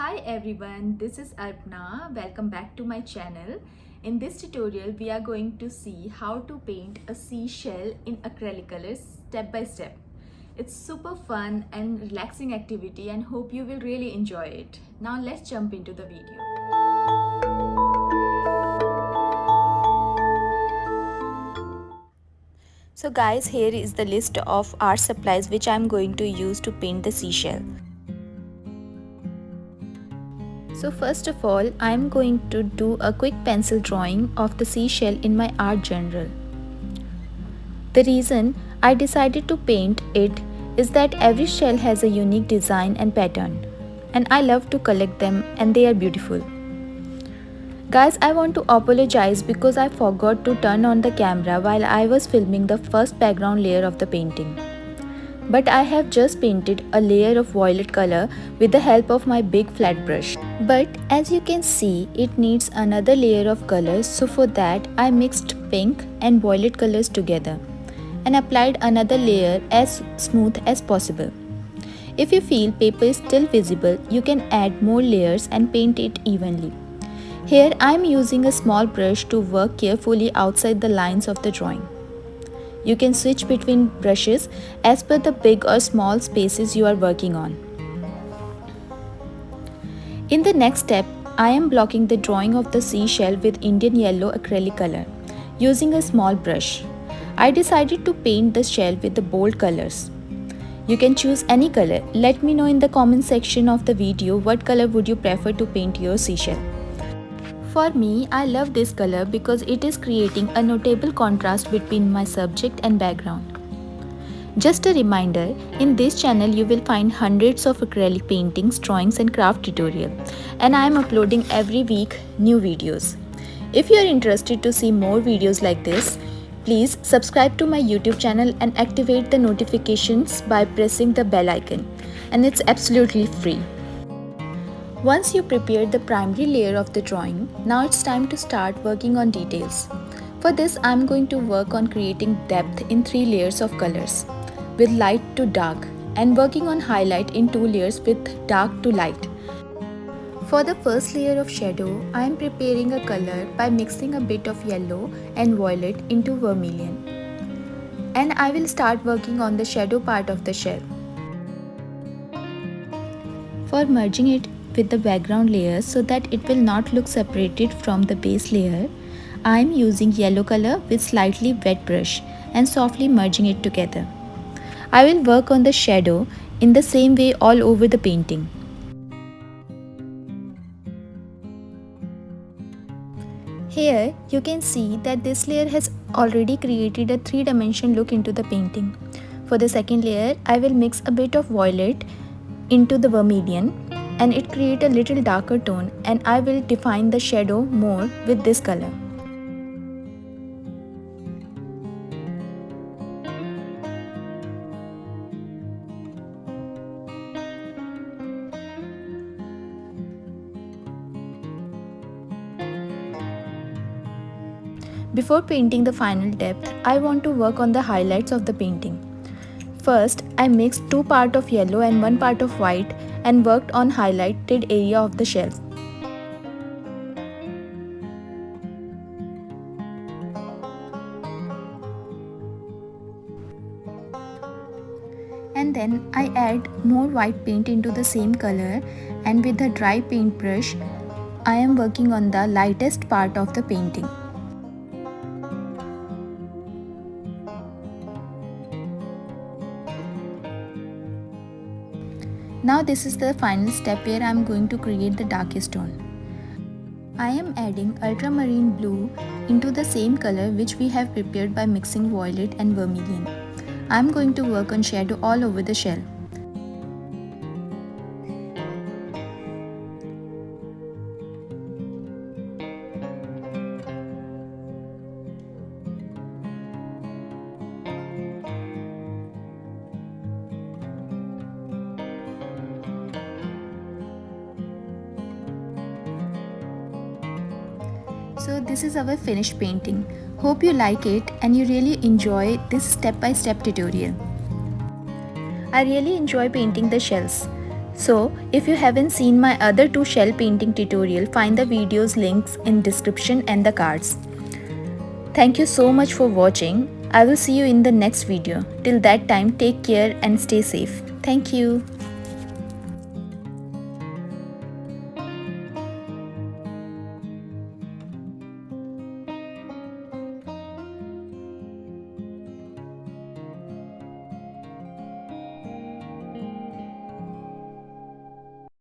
Hi everyone, this is Arpana. Welcome back to my channel. In this tutorial, we are going to see how to paint a seashell in acrylic colors step by step. It's super fun and relaxing activity and hope you will really enjoy it. Now let's jump into the video. So guys, here is the list of art supplies which I am going to use to paint the seashell. So first of all, I am going to do a quick pencil drawing of the seashell in my art journal. The reason I decided to paint it is that every shell has a unique design and pattern, and I love to collect them and they are beautiful. Guys, I want to apologize because I forgot to turn on the camera while I was filming the first background layer of the painting. But I have just painted a layer of violet color with the help of my big flat brush. But as you can see, it needs another layer of colors, so for that I mixed pink and violet colors together and applied another layer as smooth as possible. If you feel paper is still visible, you can add more layers and paint it evenly. Here I am using a small brush to work carefully outside the lines of the drawing. You can switch between brushes as per the big or small spaces you are working on. In the next step, I am blocking the drawing of the seashell with Indian yellow acrylic color using a small brush. I decided to paint the shell with the bold colors. You can choose any color. Let me know in the comment section of the video what color would you prefer to paint your seashell. For me, I love this color because it is creating a notable contrast between my subject and background. Just a reminder, in this channel you will find hundreds of acrylic paintings, drawings and craft tutorials, and I am uploading every week new videos. If you are interested to see more videos like this, please subscribe to my YouTube channel and activate the notifications by pressing the bell icon, and it's absolutely free. Once you prepare the primary layer of the drawing, now it's time to start working on details. For this, I'm going to work on creating depth in 3 layers of colors, with light to dark, and working on highlight in 2 layers with dark to light. For the first layer of shadow, I am preparing a color by mixing a bit of yellow and violet into vermilion. And I will start working on the shadow part of the shell. For merging it with the background layer so that it will not look separated from the base layer, I am using yellow color with slightly wet brush and softly merging it together. I will work on the shadow in the same way all over the painting. Here you can see that this layer has already created a 3-dimensional look into the painting. For the second layer, I will mix a bit of violet into the vermilion and it create a little darker tone, and I will define the shadow more with this color. Before painting the final depth, I want to work on the highlights of the painting. First, I mixed 2 parts of yellow and 1 part of white and worked on highlighted area of the shell. And then I add more white paint into the same color, and with a dry paintbrush, I am working on the lightest part of the painting. Now this is the final step where I am going to create the darkest tone. I am adding ultramarine blue into the same color which we have prepared by mixing violet and vermilion. I am going to work on shadow all over the shell. So this is our finished painting. Hope you like it and you really enjoy this step-by-step tutorial. I really enjoy painting the shells. So, if you haven't seen my other two shell painting tutorial, find the videos links in description and the cards. Thank you so much for watching. I will see you in the next video. Till that time, take care and stay safe. Thank you.